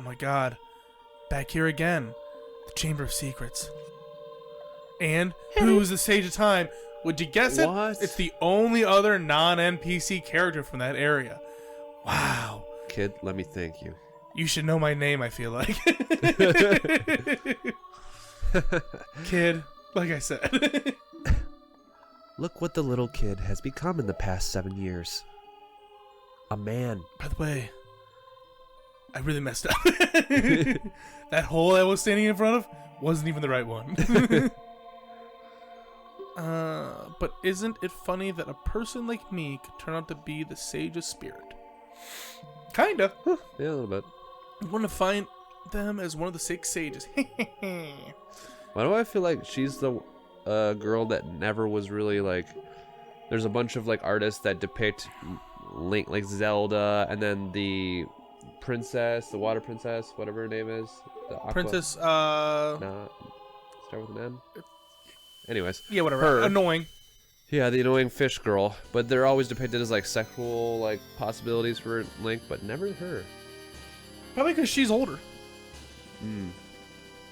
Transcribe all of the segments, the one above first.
my god. Back here again. The Chamber of Secrets. And who's the Sage of Time? Would you guess it? What? It's the only other non-NPC character from that area. Wow. Kid, let me thank you. You should know my name, I feel like. Kid, like I said. Look what the little kid has become in the past 7 years. A man. By the way, I really messed up. That hole I was standing in front of wasn't even the right one. But isn't it funny that a person like me could turn out to be the Sage of Spirit? Kinda. Yeah, a little bit. I want to find them as one of the 6 sages. Why do I feel like she's the girl that never was really like... There's a bunch of like artists that depict Link, like Zelda, and then the princess, the water princess, whatever her name is. The Aqua... Princess, Nah, start with an M? Anyways. yeah, whatever. Her. Annoying. Yeah, the annoying fish girl. But they're always depicted as like sexual like possibilities for Link, but never her. Probably because she's older.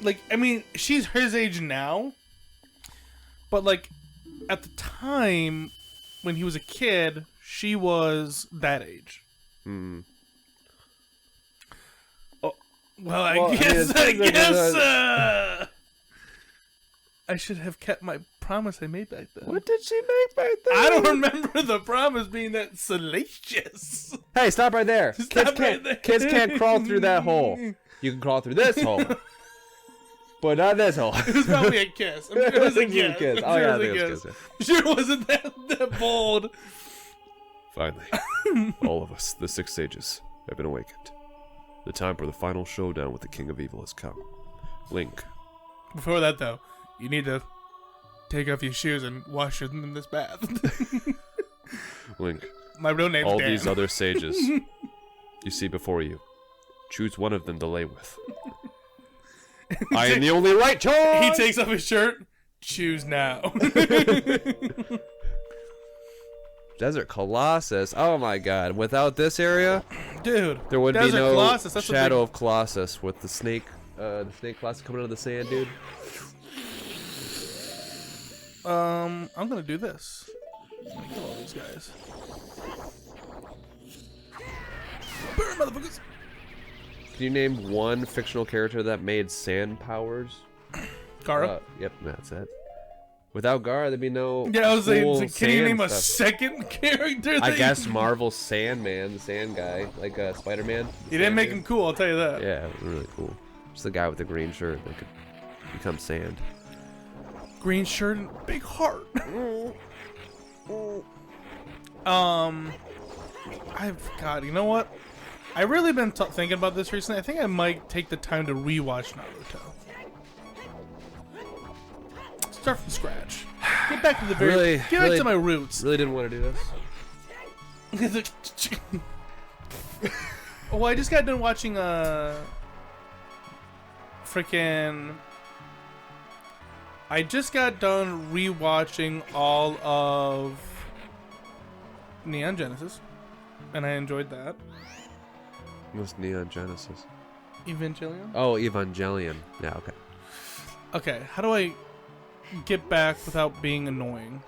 Like, I mean, she's his age now. But, like, at the time, when he was a kid, she was that age. Oh, well, I guess, I should have kept my promise I made back then. What did she make back then? I don't remember the promise being that salacious. Hey, stop right there. Stop right there. Kids can't crawl through that hole. You can crawl through this hole. But not this hole. It was probably a kiss. I'm sure it was a kiss. Oh, yeah, I think it was a kiss. I'm sure it wasn't that bold. Finally, all of us, the 6 sages, have been awakened. The time for the final showdown with the King of Evil has come. Link. Before that, though, you need to take off your shoes and wash them in this bath. Link. My real name's all Dan. these other sages you see before you. Choose one of them to lay with. I am the only right choice! He takes off his shirt. Choose now. Desert Colossus. Oh my god. Without this area, dude, there would be Desert no Colossus, that's Shadow of Colossus with the snake Colossus coming out of the sand, dude. I'm gonna do this. I'm gonna kill all these guys. Burn, motherfuckers! Can you name one fictional character that made sand powers? Gara. Yep, that's it. Without Gara, there'd be no. Yeah, I was cool saying, can you name a stuff. second character? I guess Marvel's Sandman, the Sand guy, like Spider-Man. You didn't make him cool, I'll tell you that. Yeah, it was really cool. Just the guy with the green shirt that could become sand. Green shirt and big heart. God, you know what? I've really been thinking about this recently. I think I might take the time to rewatch Naruto. Start from scratch. Get back to the very. Get back to my roots. Really didn't want to do this. Oh, I just got done watching freaking. I just got done rewatching all of Neon Genesis, and I enjoyed that. What's Neon Genesis? Evangelion? Oh, Evangelion. Yeah, okay. Okay, how do I get back without being annoying?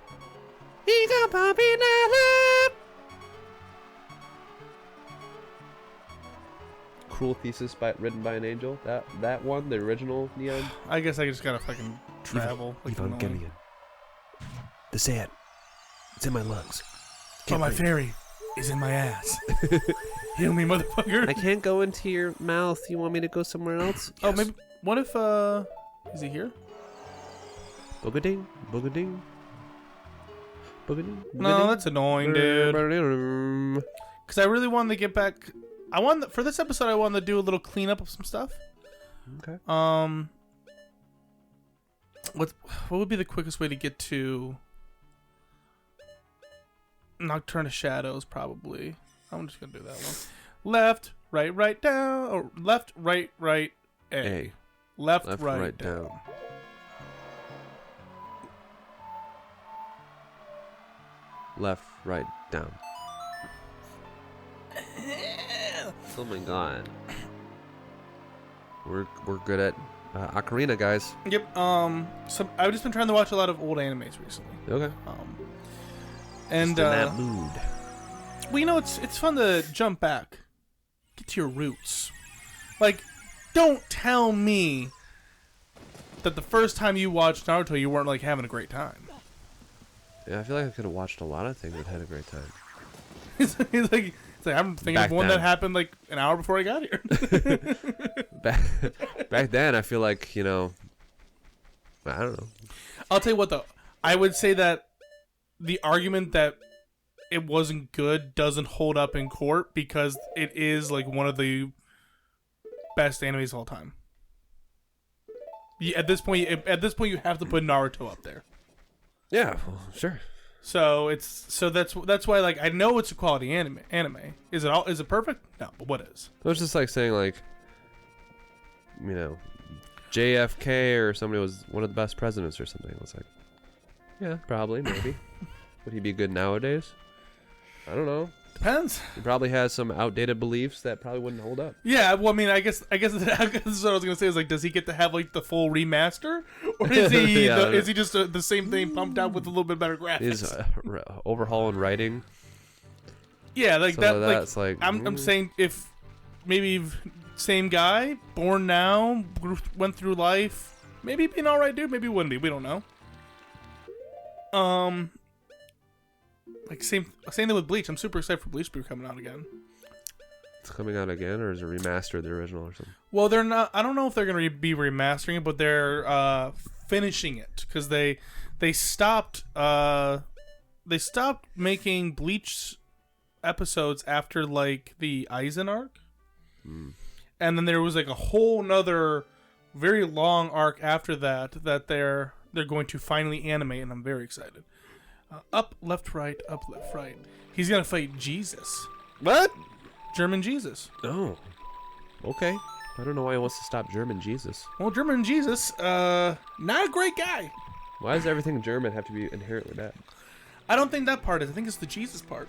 Cruel Thesis written by an angel. That one, the original Neon. I guess I just gotta fucking travel. Evangelion. The sand. It's in my lungs. But my fairy is in my ass. Heal me, motherfucker. I can't go into your mouth. You want me to go somewhere else? Oh, maybe. What if, is he here? Boogading, boogading. Boogading. No, that's annoying, dude. Because I really wanted to get back. For this episode, I wanted to do a little cleanup of some stuff. Okay. What would be the quickest way to get to Nocturne of Shadows? Probably. I'm just gonna do that one. Left, right, down, or left, right, A. Left, right, down. Left, right, down. Oh my god. we're good at Ocarina, guys. Yep. So I've just been trying to watch a lot of old animes recently. Okay. And just in that mood. Well, you know, it's fun to jump back, get to your roots. Like, don't tell me that the first time you watched Naruto, you weren't like having a great time. Yeah, I feel like I could have watched a lot of things and had a great time. it's like I'm thinking Back of one then. that happened like an hour before I got here. Back then, I feel like, you know, I don't know. I'll tell you what, though. I would say that the argument that it wasn't good doesn't hold up in court because it is like one of the best animes of all time. At this point, you have to put Naruto up there. Yeah, well, sure. So that's why, like, I know it's a quality anime. Is it perfect? No, but what is? It was just like saying, like, you know, JFK or somebody was one of the best presidents or something. It's like, yeah, probably, maybe. Would he be good nowadays? I don't know. Depends. He probably has some outdated beliefs that probably wouldn't hold up. Yeah, well, I mean, I guess that's what I was gonna say. Is like, does he get to have like the full remaster, or is he Yeah, is he just the same thing pumped out with a little bit better graphics? Is overhauling writing. Yeah, like So that. that's Like, like I'm saying if maybe same guy, born now, went through life, maybe be an alright dude, maybe wouldn't be. We don't know. Like same thing with Bleach. I'm super excited for Bleach to be coming out again. it's coming out again, or is it remastered the original or something? Well, they're not. I don't know if they're going to be remastering it, but they're finishing it because they stopped making Bleach episodes after like the Aizen arc, and then there was like a whole nother very long arc after that they're going to finally animate, and I'm very excited. Up, left, right, up, left, right. He's gonna fight Jesus. What? German Jesus. Oh. Okay. I don't know why he wants to stop German Jesus. Well, German Jesus, not a great guy. Why does everything German have to be inherently bad? I don't think that part is. I think it's the Jesus part.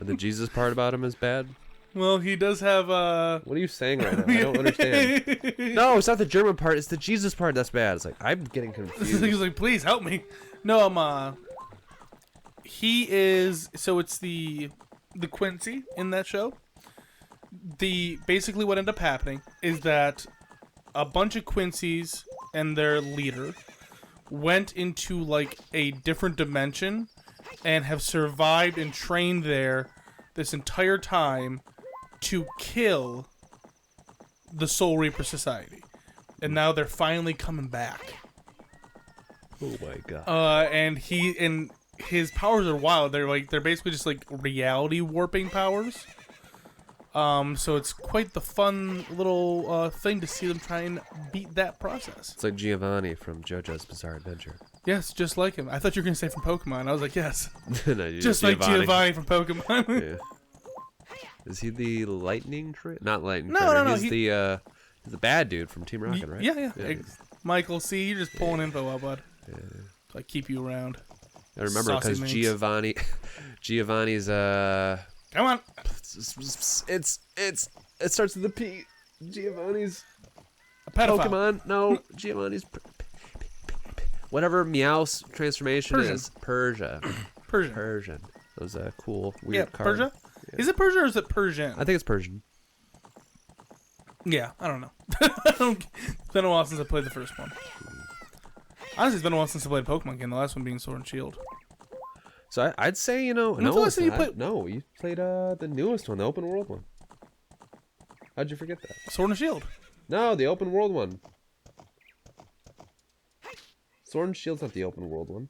The Jesus part about him is bad? Well, he does have, What are you saying right now? I don't understand. No, it's not the German part. It's the Jesus part that's bad. It's like, I'm getting confused. He's like, please help me. No, he is, so it's the Quincy in that show. Basically what ended up happening is that a bunch of Quincy's and their leader went into like a different dimension and have survived and trained there this entire time to kill the Soul Reaper Society. And now they're finally coming back. Oh my god. And his powers are wild. They're basically just like reality warping powers. So it's quite the fun little thing to see them try and beat that process. It's like Giovanni from JoJo's Bizarre Adventure. Yes, just like him. I thought you were gonna say from Pokemon. I was like, yes, No, just like Giovanni from Pokemon. Yeah. Is he the lightning trainer? Not lightning No, trainer. no, He's the bad dude from Team Rocket, right? Yeah. Michael, see, you're just pulling info out, bud. Yeah. So I keep you around. I remember because Giovanni's Come on. it starts with a P. Giovanni's A pedophile. Pokemon. No, Giovanni's whatever Meowth's transformation is. Persian. That was a cool weird card. Persia. Yeah. Is it Persia or is it Persian? I think it's Persian. Yeah, I don't know. It's been a while since I played the first one. Honestly, it's been a while since I played a Pokemon game. The last one being Sword and Shield. So I'd say, you know, When's the last time you played? No, you played the newest one, the open world one. How'd you forget that? Sword and Shield. No, the open world one. Sword and Shield's not the open world one.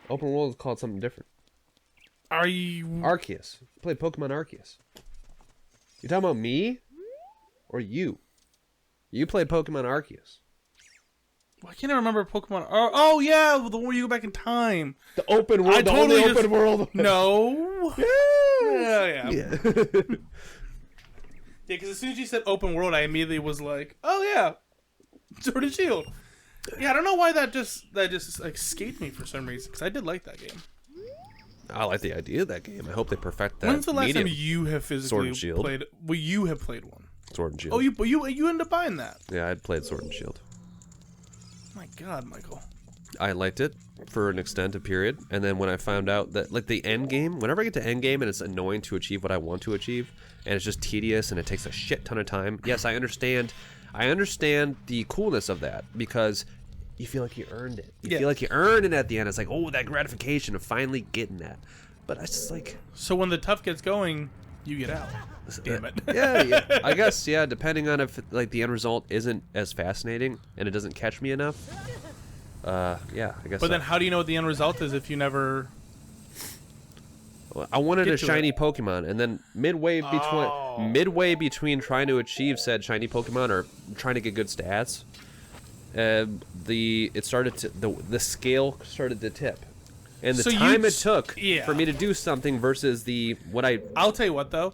Open world is called something different. Are you... Arceus. You played Pokemon Arceus. You talking about me? Or you? You played Pokemon Arceus. Why can't I remember Pokemon? Oh yeah, the one where you go back in time. The open world. Open world. No. Yeah. Yeah, because as soon as you said open world, I immediately was like, oh yeah, Sword and Shield. Yeah, I don't know why that just like, escaped me for some reason, because I did like that game. I like the idea of that game. I hope they perfect that. When's the last time medium. you have Sword physically and Shield. played? Well, you have played one. Sword and Shield. Oh, you ended up buying that? Yeah, I'd played Sword and Shield. My God, Michael. I liked it for an extended period, and then when I found out that, like, the end game, whenever I get to end game and it's annoying to achieve what I want to achieve, and it's just tedious and it takes a shit ton of time, yes, I understand the coolness of that, because you feel like you earned it. You feel like you earned it at the end. It's like, oh, that gratification of finally getting that. But I just like... So when the tough gets going, you get out. Damn it. yeah. I guess, yeah, depending on if, like, the end result isn't as fascinating and it doesn't catch me enough. Yeah, I guess. But then how do you know what the end result is if you never... Well, I wanted a shiny Pokemon, and then midway between trying to achieve said shiny Pokemon or trying to get good stats, the scale started to tip, and the time it took for me to do something versus I'll tell you what though.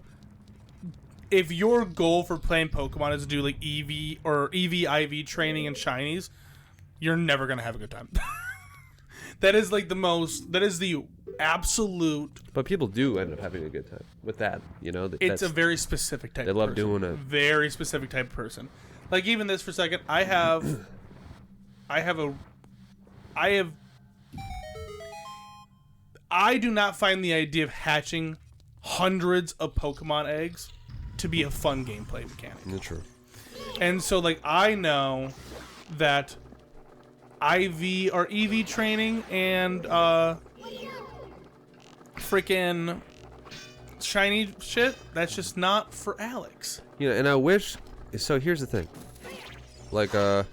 If your goal for playing Pokemon is to do like EV or EV/IV training and shinies, you're never gonna have a good time. That is the absolute. But people do end up having a good time with that, you know. It's a very specific type. They love doing it. Very specific type of person. Like even this for a second, I do not find the idea of hatching hundreds of Pokemon eggs to be a fun gameplay mechanic. That's true. And so, like, I know that IV or EV training and freaking shiny shit, that's just not for Alex. You know, and I wish. So here's the thing. Like, I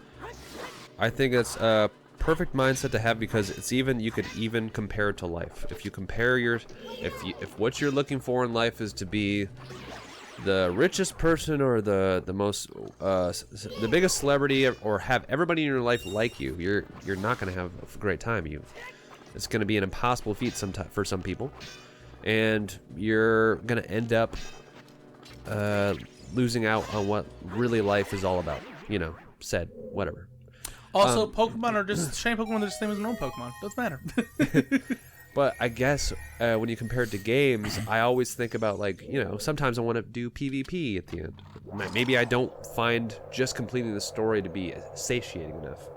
think it's a perfect mindset to have, because it's you could even compare it to life. If you compare if what you're looking for in life is to be the richest person or the most the biggest celebrity, or have everybody in your life like you, you're not going to have a great time. It's going to be an impossible feat for some people, and you're going to end up losing out on what really life is all about. You know, whatever. Also, Pokemon are just shiny Pokemon. They're the same as normal Pokemon. Doesn't matter. But I guess when you compare it to games, I always think about, like, you know, sometimes I want to do PvP at the end. Maybe I don't find just completing the story to be satiating enough.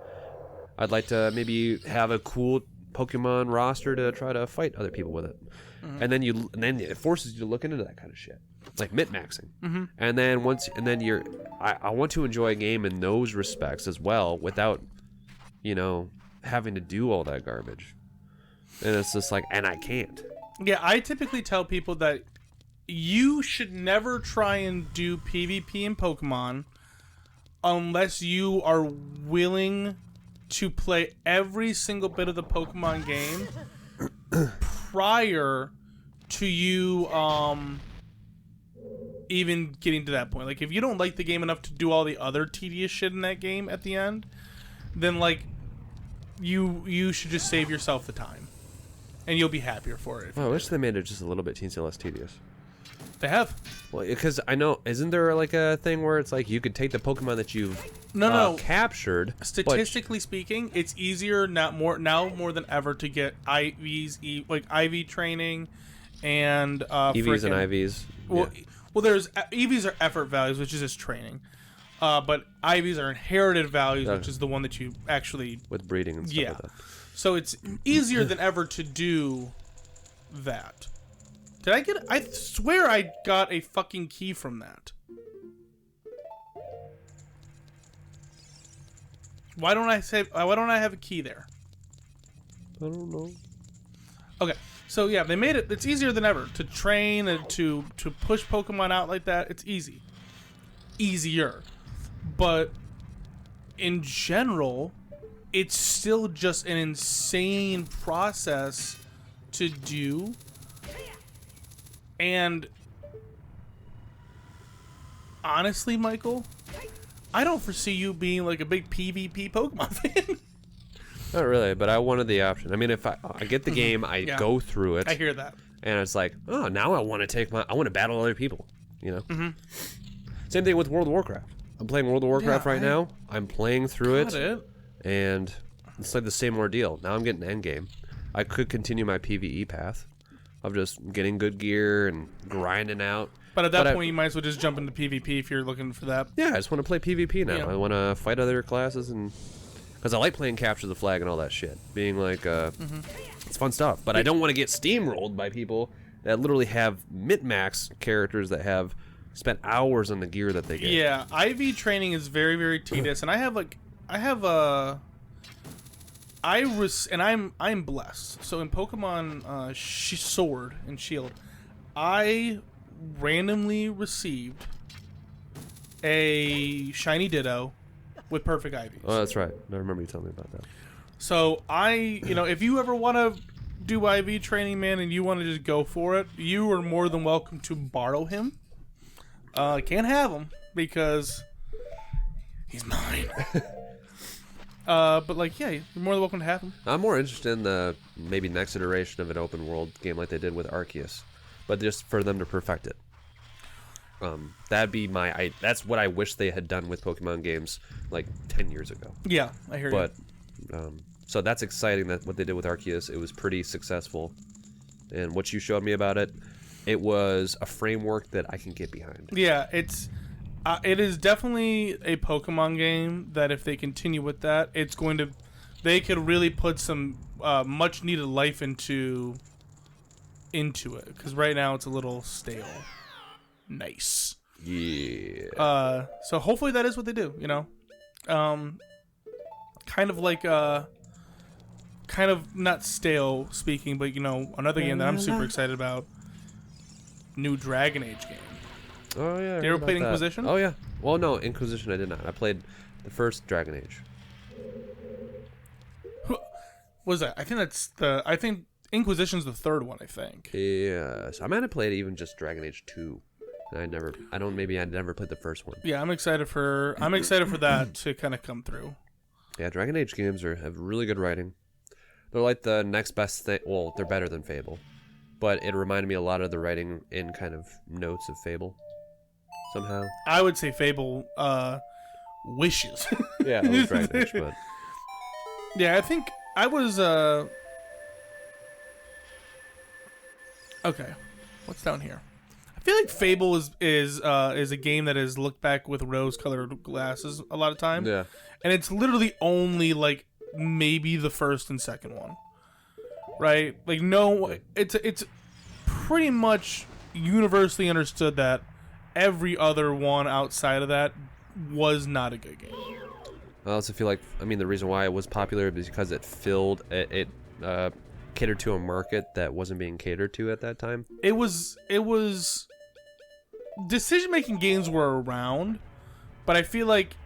I'd like to maybe have a cool Pokemon roster to try to fight other people with it. Mm-hmm. And then it forces you to look into that kind of shit, like min-maxing. Mm-hmm. And then I want to enjoy a game in those respects as well, without, you know, having to do all that garbage. And it's just like, and I can't. Yeah, I typically tell people that you should never try and do PvP in Pokemon unless you are willing to play every single bit of the Pokemon game prior to you even getting to that point. Like, if you don't like the game enough to do all the other tedious shit in that game at the end, then, like, you should just save yourself the time. And you'll be happier for it. I wish they made it just a little bit teensy less tedious. They have. Well, because I know, isn't there like a thing where it's like you could take the Pokemon that you've captured? Statistically speaking, it's easier now more than ever to get IVs, like IV training, and EVs and IVs. Well, there's EVs are effort values, which is just training, but IVs are inherited values, which is the one that you actually with breeding and stuff like that. So it's easier than ever to do that. I swear I got a fucking key from that. Why don't I have a key there? I don't know. Okay. So yeah, they made it. It's easier than ever to train and to push Pokemon out like that. It's easier. But in general, it's still just an insane process to do. And honestly, Michael, I don't foresee you being like a big PvP Pokemon fan. Not really, but I wanted the option. I mean, if I get the game, I go through it. I hear that. And it's like, oh, now I want to battle other people, you know? Mm-hmm. Same thing with World of Warcraft. I'm playing World of Warcraft right now. I'm playing through it. And it's like the same ordeal. Now I'm getting endgame. I could continue my PvE path of just getting good gear and grinding out. But at that point, you might as well just jump into PvP if you're looking for that. Yeah, I just want to play PvP now. Yeah. I want to fight other classes, and because I like playing capture the flag and all that shit. Being like, it's fun stuff. But I don't want to get steamrolled by people that literally have min-max characters that have spent hours on the gear that they get. Yeah, IV training is very, very tedious, and I'm blessed. So in Pokemon Sword and Shield, I randomly received a shiny Ditto with perfect IVs. Oh, that's right. I remember you telling me about that. So if you ever want to do IV training, man, and you want to just go for it, you are more than welcome to borrow him. I can't have him because he's mine. But you're more than welcome to have him. I'm more interested in the maybe next iteration of an open world game like they did with Arceus, but just for them to perfect it. That'd be that's what I wish they had done with Pokemon games like 10 years ago. Yeah, I hear you. But so that's exciting that what they did with Arceus, it was pretty successful. And what you showed me about it, it was a framework that I can get behind. Yeah, it is definitely a Pokemon game that if they continue with that, they could really put some much needed life into it, because right now it's a little stale. Nice. Yeah. So hopefully that is what they do, kind of not stale speaking, but another game that I'm super excited about, new Dragon Age game. Oh yeah. You ever played Inquisition? Oh yeah. Well, no, Inquisition I did not. I played the first Dragon Age. What was that? I think Inquisition's the third one, I think. Yes. I might have played even just Dragon Age 2. And I never played the first one. Yeah, I'm excited for that to kind of come through. Yeah, Dragon Age games have really good writing. They're like the next best thing. Well, they're better than Fable, but it reminded me a lot of the writing in kind of notes of Fable. Somehow, I would say Fable wishes. Yeah, it was Dragon Age, but yeah, I think I was. Okay, what's down here? I feel like Fable is a game that is looked back with rose-colored glasses a lot of times. yeah, and it's literally only like maybe the first and second one, right? Like it's pretty much universally understood that every other one outside of that was not a good game. I also feel like the reason why it was popular is because it catered to a market that wasn't being catered to at that time. It was decision-making games were around, but I feel like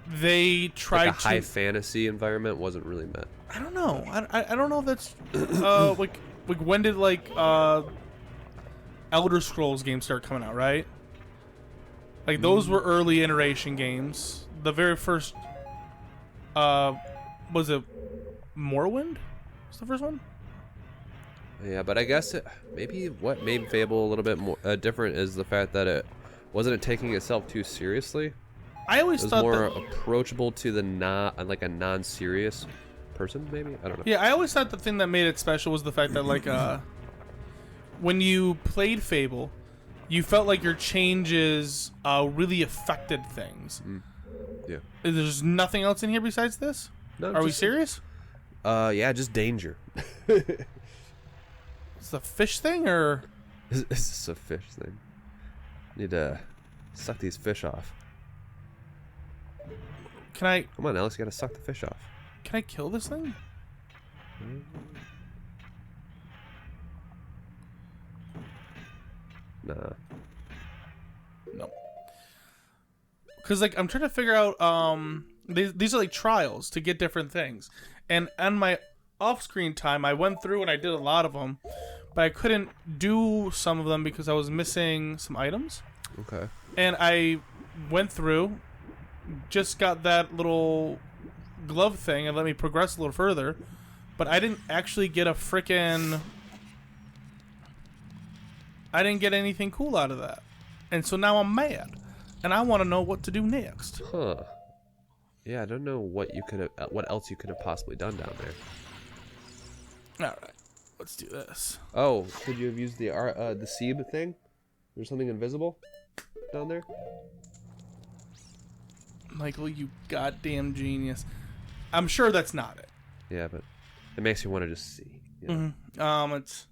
they tried like a high fantasy environment wasn't really met. I don't know. I don't know if that's like when did Elder Scrolls games start coming out, right? Like those were early iteration games. The very first was it Morrowind? Was the first one? Yeah, but I guess maybe what made Fable a little bit more different is the fact that it wasn't taking itself too seriously. I always thought it was more approachable to the a non-serious person, maybe. I don't know. Yeah, I always thought the thing that made it special was the fact that when you played Fable, you felt like your changes really affected things. Yeah. There's nothing else in here besides this? No, Are we serious? Yeah, just danger. It's a fish thing, or Is this a fish thing? Need to suck these fish off. can I Come on, Alex, you gotta suck the fish off. kill this thing? Nah. No. Because I'm trying to figure out these are like trials to get different things, and on my off-screen time I went through and I did a lot of them, but I couldn't do some of them because I was missing some items. Okay. And I went through, just got that little glove thing and let me progress a little further, but I didn't actually get I didn't get anything cool out of that, and so now I'm mad. And I want to know what to do next. Huh. Yeah, I don't know what else you could have possibly done down there. All right, let's do this. Oh, could you have used the Seeb thing? There's something invisible down there? Michael, you goddamn genius. I'm sure that's not it. Yeah, but it makes you want to just see. You know? It's...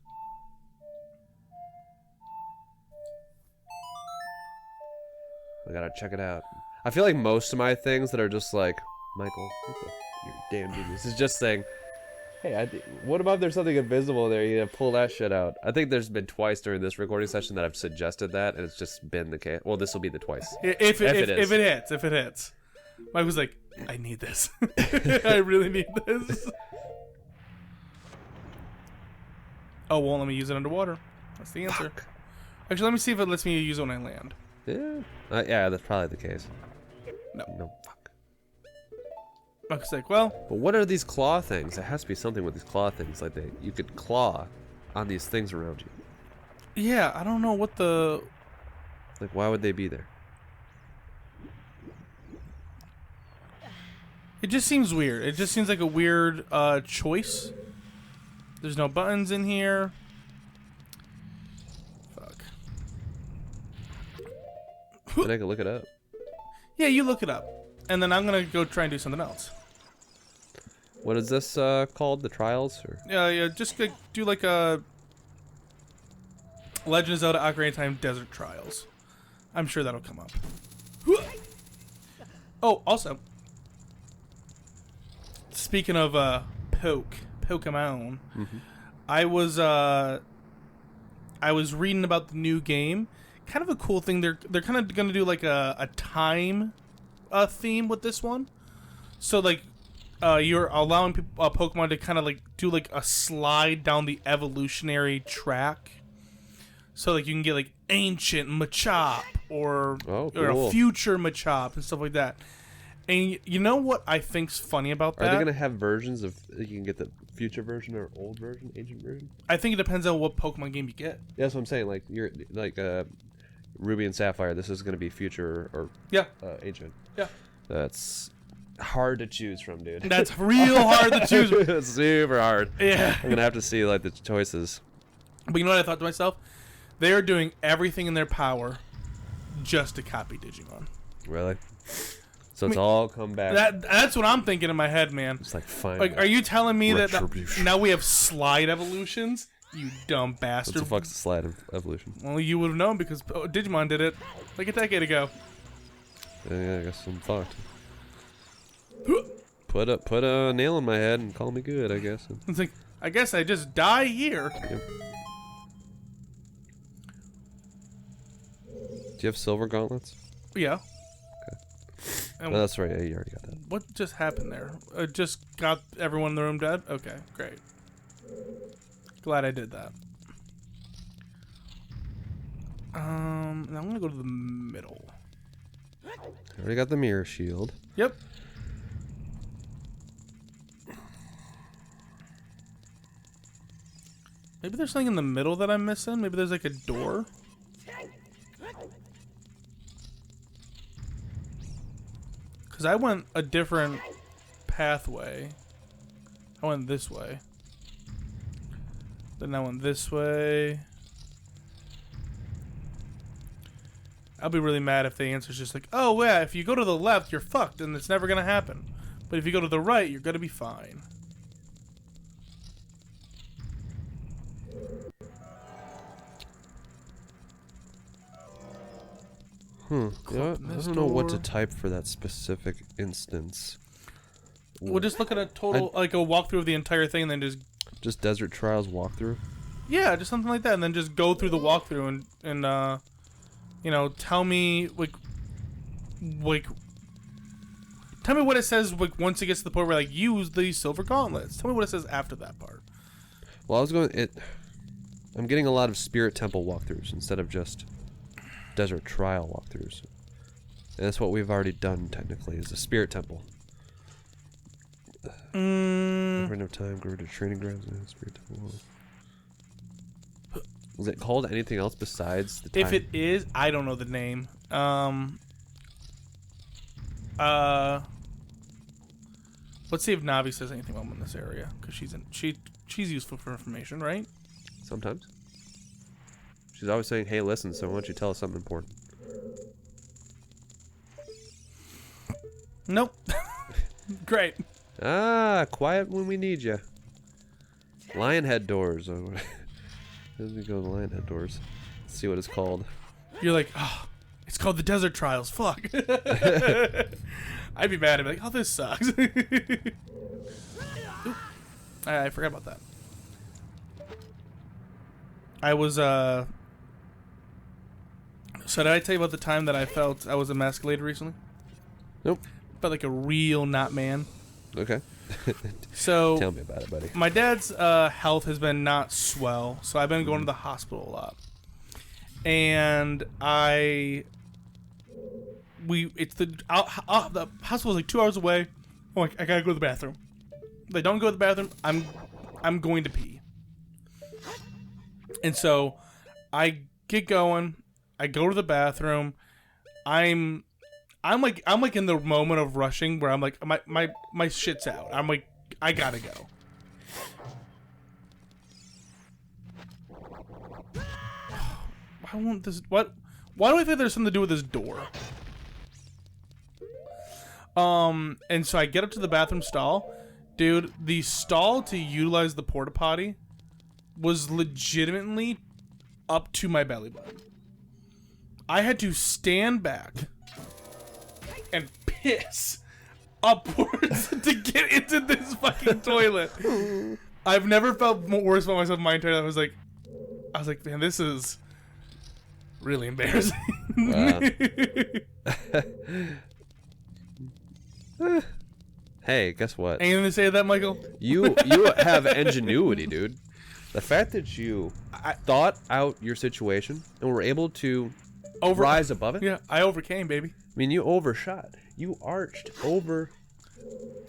I gotta check it out. I feel like most of my things that are just like, Michael, you're damn genius, is just saying, hey, what about if there's something invisible there? You pull that shit out. I think there's been twice during this recording session that I've suggested that, and it's just been the case. Well, this will be the twice. If it hits. Mike was like, I need this. I really need this. Oh, well, let me use it underwater. That's the answer. Fuck. Actually, let me see if it lets me use it when I land. Yeah. Yeah, that's probably the case. No, fuck. Mike's like, well... But what are these claw things? There has to be something with these claw things. Like, you could claw on these things around you. Yeah, I don't know what the... Like, why would they be there? It just seems weird. It just seems like a weird choice. There's no buttons in here. Fuck. Then I can look it up. Yeah, you look it up. And then I'm going to go try and do something else. What is this called? The trials? Or? Yeah, just do like a Legend of Zelda Ocarina of Time Desert Trials. I'm sure that'll come up. Oh, also, speaking of Pokemon, I was reading about the new game. Kind of a cool thing. They're kind of gonna do like a time theme with this one. So like you're allowing Pokemon to kind of like do like a slide down the evolutionary track. So like you can get like ancient Machop or a future Machop and stuff like that. And you know what I think's funny about that? Are they gonna have versions of you can get the future version or old version, ancient version? I think it depends on what Pokemon game you get. Yeah, that's what I'm saying. Like you're like Ruby and Sapphire. This is gonna be future or ancient. Yeah. That's hard to choose from, dude. That's real hard to choose. It's super hard. Yeah. I'm gonna have to see like the choices. But you know what I thought to myself? They are doing everything in their power just to copy Digimon. Really? So it's all come back. That's what I'm thinking in my head, man. It's like fine. Like, are you telling me that now we have slide evolutions? You dumb bastard. What the fuck's the slide evolution? Well, you would have known because Digimon did it like a decade ago. Yeah, I guess I'm fucked. Put a nail in my head and call me good, I guess. It's like, I guess I just die here. Yep. Do you have silver gauntlets? Yeah. Oh, that's right. Yeah, you already got that. What just happened there? Just got everyone in the room dead? Okay, great. Glad I did that. I'm gonna go to the middle. I already got the mirror shield. Yep. Maybe there's something in the middle that I'm missing. Maybe there's like a door. Because I went a different pathway. I went this way. Then I went this way. I'll be really mad if the answer's just like, oh yeah, if you go to the left, you're fucked and it's never gonna happen. But if you go to the right, you're gonna be fine. Yeah, I don't know what to type for that specific instance. We'll just look at a total, like a walkthrough of the entire thing and then just Desert Trials walkthrough? Yeah, just something like that. And then just go through the walkthrough and you know, tell me, tell me what it says, like, once it gets to the point where, like, use these silver gauntlets. Tell me what it says after that part. Well, I'm getting a lot of Spirit Temple walkthroughs instead of just Desert Trial walkthroughs. And that's what we've already done, technically, is a Spirit Temple. Ocarina of Time, go to Training Grounds, and Spirit Temple. Is it called anything else besides the time? If it is, I don't know the name. Let's see if Navi says anything about in this area, because she's useful for information, right? Sometimes. She's always saying, "Hey, listen." So why don't you tell us something important? Nope. Great. Ah, quiet when we need you. Lionhead doors. Oh, let me go to the Lionhead doors. Let's see what it's called. You're like, oh, it's called the Desert Trials. Fuck. I'd be mad. I'd be like, oh, this sucks. I forgot about that. I was, So did I tell you about the time that I felt I was emasculated recently? Nope. Felt like a real not man. Okay. So tell me about it, buddy. my dad's health has been not swell, so I've been going to the hospital a lot. And the hospital's like 2 hours away. I'm like, I gotta go to the bathroom. If I don't go to the bathroom, I'm going to pee. And so I get going. I go to the bathroom. I'm like in the moment of rushing where I'm like my shit's out. I'm like, I gotta go. Why won't this? Why do I think there's something to do with this door? And so I get up to the bathroom stall. Dude, the stall to utilize the porta potty was legitimately up to my belly button. I had to stand back and piss upwards to get into this fucking toilet. I've never felt worse about myself in my entire life. I was like, man, this is really embarrassing. Hey, guess what? Anything to say to that, Michael? You have ingenuity, dude. The fact that you thought out your situation and were able to rise above it. Yeah, I overcame, baby. I mean, you overshot. You arched over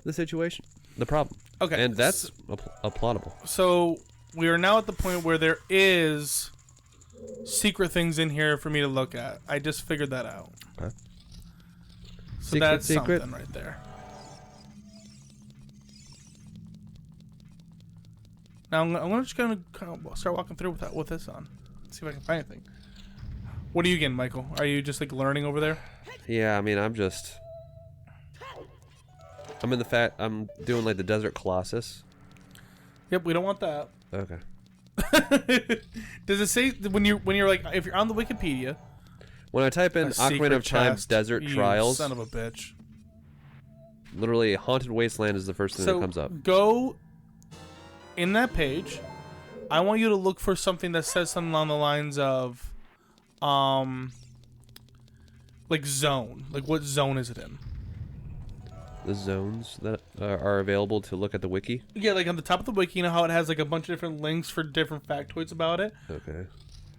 the situation, the problem. Okay. And that's applaudable. So we are now at the point where there is secret things in here for me to look at. I just figured that out. Okay. So that's something right there. Now I'm just gonna kind of start walking through with this on. See if I can find anything. What are you getting, Michael? Are you just like learning over there? Yeah, I mean, I'm doing like the Desert Colossus. Yep, we don't want that. Okay. Does it say when you're like, if you're on the Wikipedia? When I type in Ocarina of Time Desert Trials, son of a bitch. Literally, Haunted Wasteland is the first thing that comes up. Go in that page. I want you to look for something that says something along the lines of, like zone. Like what zone is it in? The zones that are available to look at the wiki. Yeah, like on the top of the wiki, you know how it has like a bunch of different links for different factoids about it. Okay.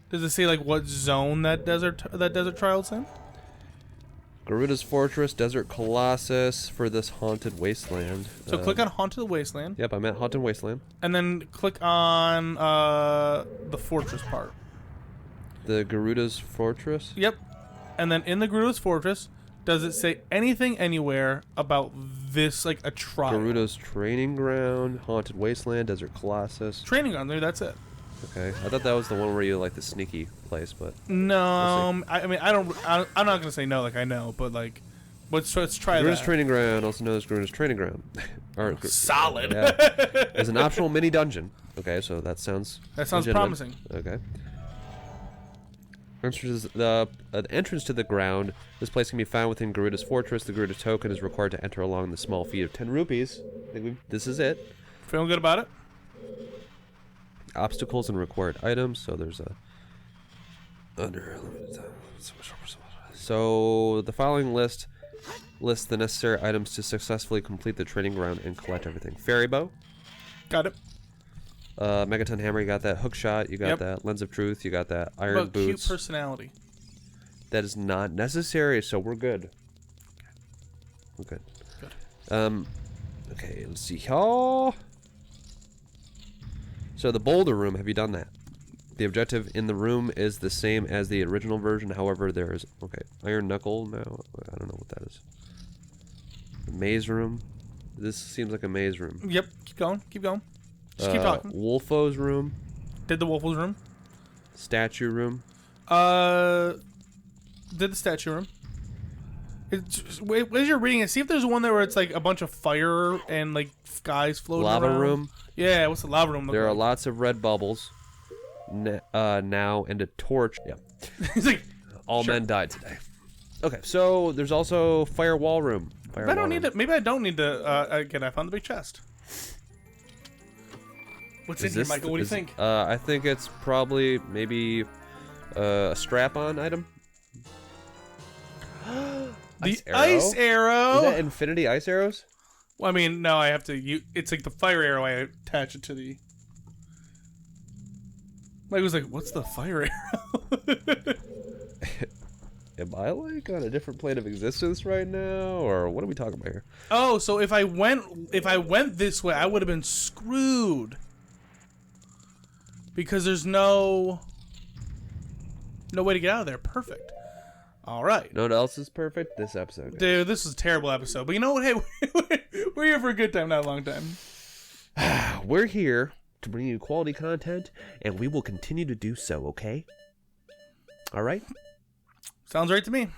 Does it say like what zone that desert trial's in? Garuda's Fortress, Desert Colossus for this Haunted Wasteland. So click on Haunted Wasteland. Yep, I'm at Haunted Wasteland. And then click on the fortress part. The Garuda's Fortress? Yep. And then in the Garuda's Fortress, does it say anything anywhere about this, like a trial? Garuda's Training Ground, Haunted Wasteland, Desert Colossus. Training ground, there, that's it. Okay, I thought that was the one where you like the sneaky place, but no, we'll I mean I'm not gonna say no, like I know, but like, let's try Garuda's that. Training Ground, also known as Garuda's Training Ground, Solid. Yeah, as an optional mini dungeon. Okay, so that sounds legitimate. Promising. Okay. The entrance to the ground. This place can be found within Garuda's Fortress. The Garuda token is required to enter along the small fee of 10 rupees. This is it. Feeling good about it? Obstacles and required items. So there's a So the following list lists the necessary items to successfully complete the training ground and collect everything. Fairy bow. Got it. Megaton hammer, you got that. Hook shot, you got that. Lens of truth, you got that. Iron about boots. Cute personality. That is not necessary, so we're good. We're good. Good. Okay, let's see here. So the boulder room, have you done that? The objective in the room is the same as the original version. However, there is iron knuckle now. I don't know what that is. The maze room. This seems like a maze room. Yep. Keep going. Keep going. Just keep talking. Wolfo's room. Did the Wolfo's room? statue room. Did the statue room. Wait, as you're reading it, see if there's one there where it's like a bunch of fire and like guys floating Lava around. room. Yeah, what's the lava room look There are like? lots of red bubbles. Now and a torch. Yeah. He's like, All men died today. Okay, so there's also firewall room. maybe I don't need to. Maybe I don't need to. Again, I found the big chest. What's in here, Michael? What do you think? I think it's probably maybe a strap-on item. The ice arrow. Is that infinity ice arrows? Well, I mean, no, I have to. It's like the fire arrow. I attach it to the. Mike was like, "What's the fire arrow?" Am I like on a different plane of existence right now, or what are we talking about here? Oh, so if I went this way, I would have been screwed. Because there's no way to get out of there. Perfect. All right. You know what else is perfect? This episode. Guys. Dude, this is a terrible episode. But you know what? Hey, we're here for a good time, not a long time. We're here to bring you quality content, and we will continue to do so, okay? All right? Sounds right to me.